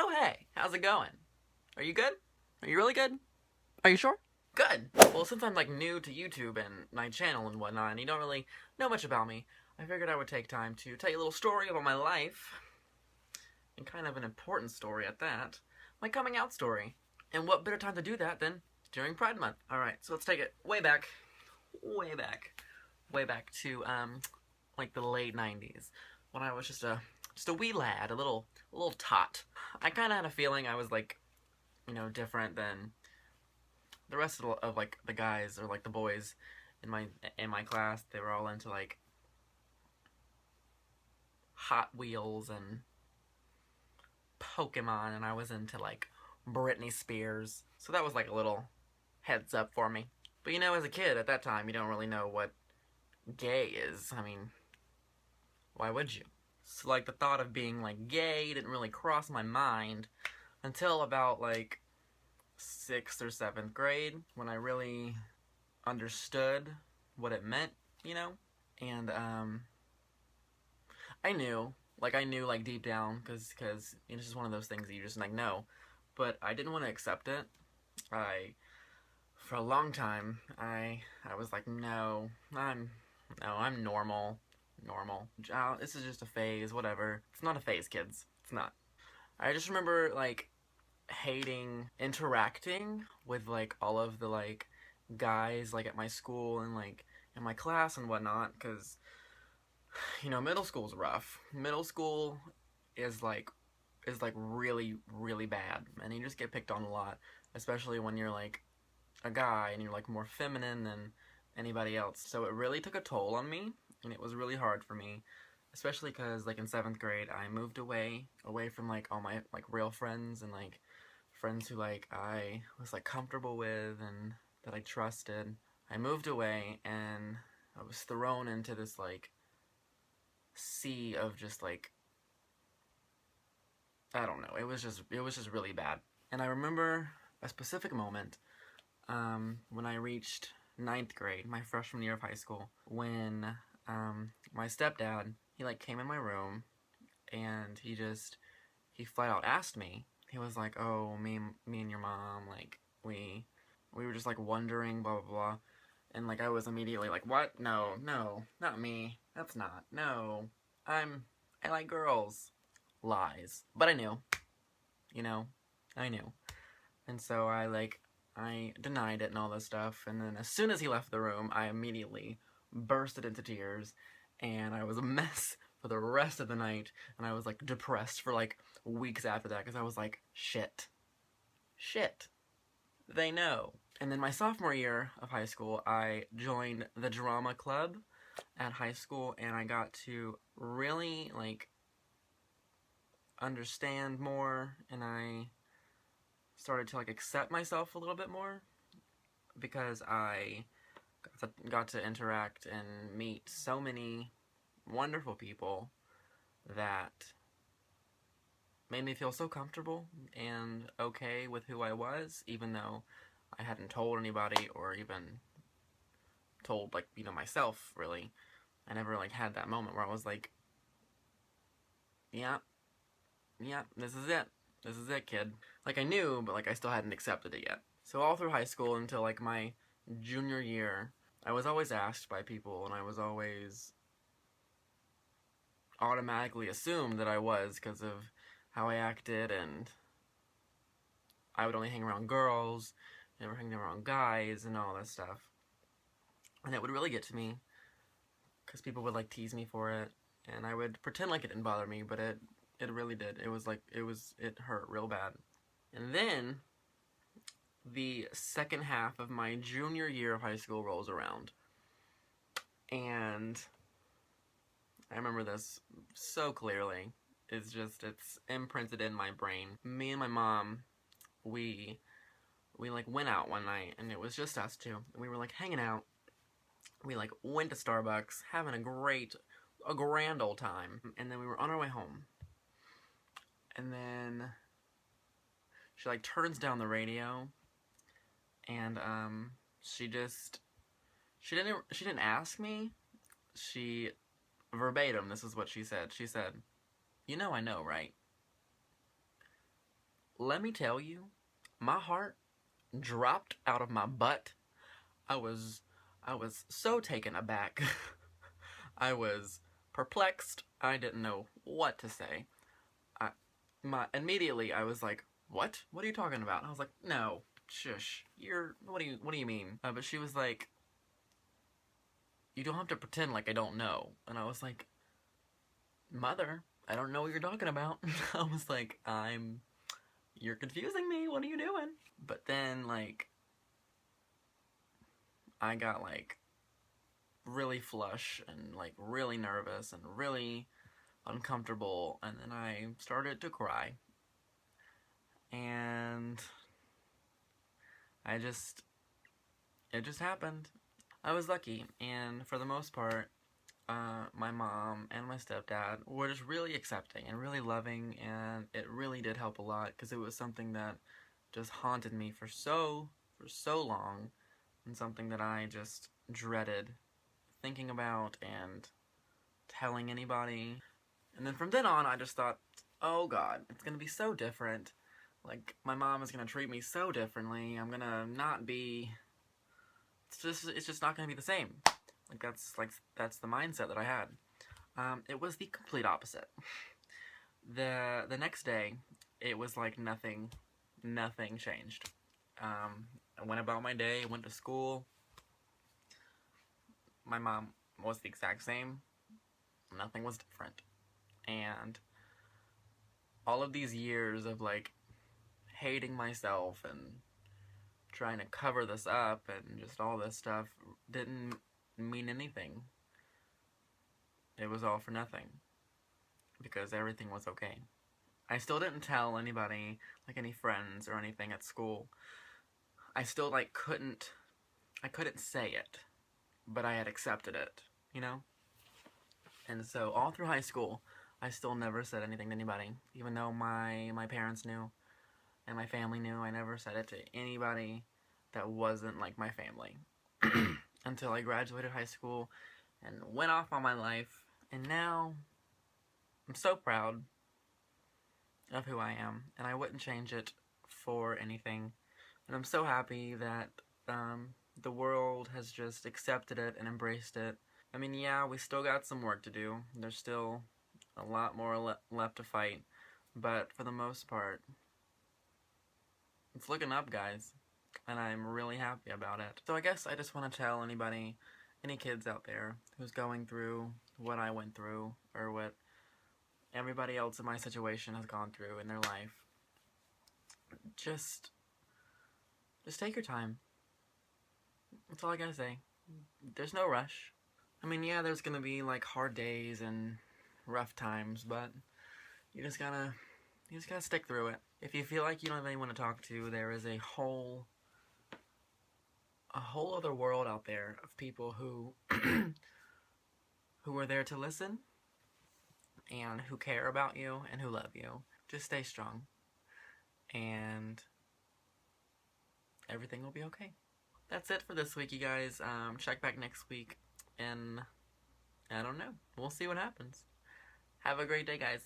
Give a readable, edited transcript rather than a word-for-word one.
Oh, hey, how's it going? Are you good? Are you really good? Are you sure? Good. Well, since I'm like new to YouTube and my channel and whatnot, and you don't really know much about me, I figured I would take time to tell you a little story about my life, and kind of an important story at that, my coming out story. And what better time to do that than during Pride Month? Alright, so let's take it way back to, like the late 90s, when I was just a wee lad, a little tot. I kind of had a feeling I was like, you know, different than the rest of like the guys or like the boys in my class. They were all into like Hot Wheels and Pokemon, and I was into like Britney Spears. So that was like a little heads up for me. But you know, as a kid at that time, you don't really know what gay is. I mean, why would you? So like the thought of being like gay didn't really cross my mind until about like 6th or 7th grade, when I really understood what it meant, you know? And I knew like deep down, because it's just one of those things that you just like know, but I didn't want to accept it. For a long time, I was like, no, I'm normal. This is just a phase, whatever. It's not a phase, kids. It's not. I just remember, like, hating interacting with, like, all of the, like, guys, like, at my school and, like, in my class and whatnot, because, you know, middle school's rough. Middle school is really, really bad, and you just get picked on a lot, especially when you're, like, a guy and you're, like, more feminine than anybody else. So it really took a toll on me, and it was really hard for me, especially because, like, in 7th grade, I moved away from, like, all my, like, real friends and, like, friends who, like, I was, like, comfortable with and that I trusted. I moved away, and I was thrown into this, like, sea of just, like, I don't know, it was just really bad. And I remember a specific moment, when I reached 9th grade, my freshman year of high school, when my stepdad, he like came in my room, and he flat out asked me. He was like, oh, me and your mom, like, we were just like wondering, blah blah blah. And like I was immediately like, what? No, not me. That's not. No. I like girls. Lies. But I knew. You know, I knew. And so I denied it and all this stuff, and then as soon as he left the room, I immediately bursted into tears, and I was a mess for the rest of the night, and I was, like, depressed for, like, weeks after that, because I was like, shit, they know. And then my sophomore year of high school, I joined the drama club at high school, and I got to really, like, understand more, and I started to, like, accept myself a little bit more, because I got to interact and meet so many wonderful people that made me feel so comfortable and okay with who I was, even though I hadn't told anybody or even told, like, you know, myself, really. I never, like, had that moment where I was like, yeah, this is it, kid. Like, I knew, but, like, I still hadn't accepted it yet. So all through high school until, like, my junior year, I was always asked by people, and I was always automatically assumed that I was, because of how I acted, and I would only hang around girls, never hang around guys, and all that stuff. And it would really get to me, because people would, like, tease me for it, and I would pretend like it didn't bother me, but it really did. It was like, it hurt real bad. And then the second half of my junior year of high school rolls around, and I remember this so clearly. It's imprinted in my brain. Me and my mom, we like went out one night, and it was just us two. We were like hanging out. We like went to Starbucks, having a grand old time, and then we were on our way home. And then she like turns down the radio, and she didn't ask me. She verbatim, this is what she said. She said, "You know I know, right?" let me tell you, my heart dropped out of my butt. I was so taken aback. I was perplexed. I didn't know what to say. Immediately I was like, "What? What are you talking about?" And I was like, "No, shush. What do you mean?" But she was like, "You don't have to pretend like I don't know." And I was like, "Mother, I don't know what you're talking about." I was like, "You're confusing me. What are you doing?" But then, like, I got, like, really flush and, like, really nervous and really uncomfortable, and then I started to cry. And it just happened. I was lucky, and for the most part, my mom and my stepdad were just really accepting and really loving, and it really did help a lot, because it was something that just haunted me for so long, and something that I just dreaded thinking about and telling anybody. And then from then on, I just thought, oh god, it's gonna be so different. Like, my mom is gonna treat me so differently. I'm gonna not be... It's just not gonna be the same. That's the mindset that I had. It was the complete opposite. The next day, it was like nothing changed. I went about my day, went to school. My mom was the exact same. Nothing was different. And all of these years of, like, hating myself and trying to cover this up and just all this stuff didn't mean anything. It was all for nothing, because everything was okay. I still didn't tell anybody, like any friends or anything at school. I still, like, I couldn't say it, but I had accepted it, you know? And so all through high school, I still never said anything to anybody, even though my parents knew and my family knew. I never said it to anybody that wasn't, like, my family until I graduated high school and went off on my life. And now I'm so proud of who I am, and I wouldn't change it for anything. And I'm so happy that the world has just accepted it and embraced it. I mean, yeah, we still got some work to do. There's still a lot more left to fight, but for the most part, it's looking up, guys, and I'm really happy about it. So I guess I just want to tell anybody, any kids out there who's going through what I went through, or what everybody else in my situation has gone through in their life, just take your time. That's all I gotta say. There's no rush. I mean, yeah, there's gonna be, like, hard days and rough times, but you just gotta stick through it. If you feel like you don't have anyone to talk to, there is a whole other world out there of people who who are there to listen, and who care about you, and who love you. Just stay strong, and everything will be okay. That's it for this week, you guys. Check back next week, and I don't know. We'll see what happens. Have a great day, guys.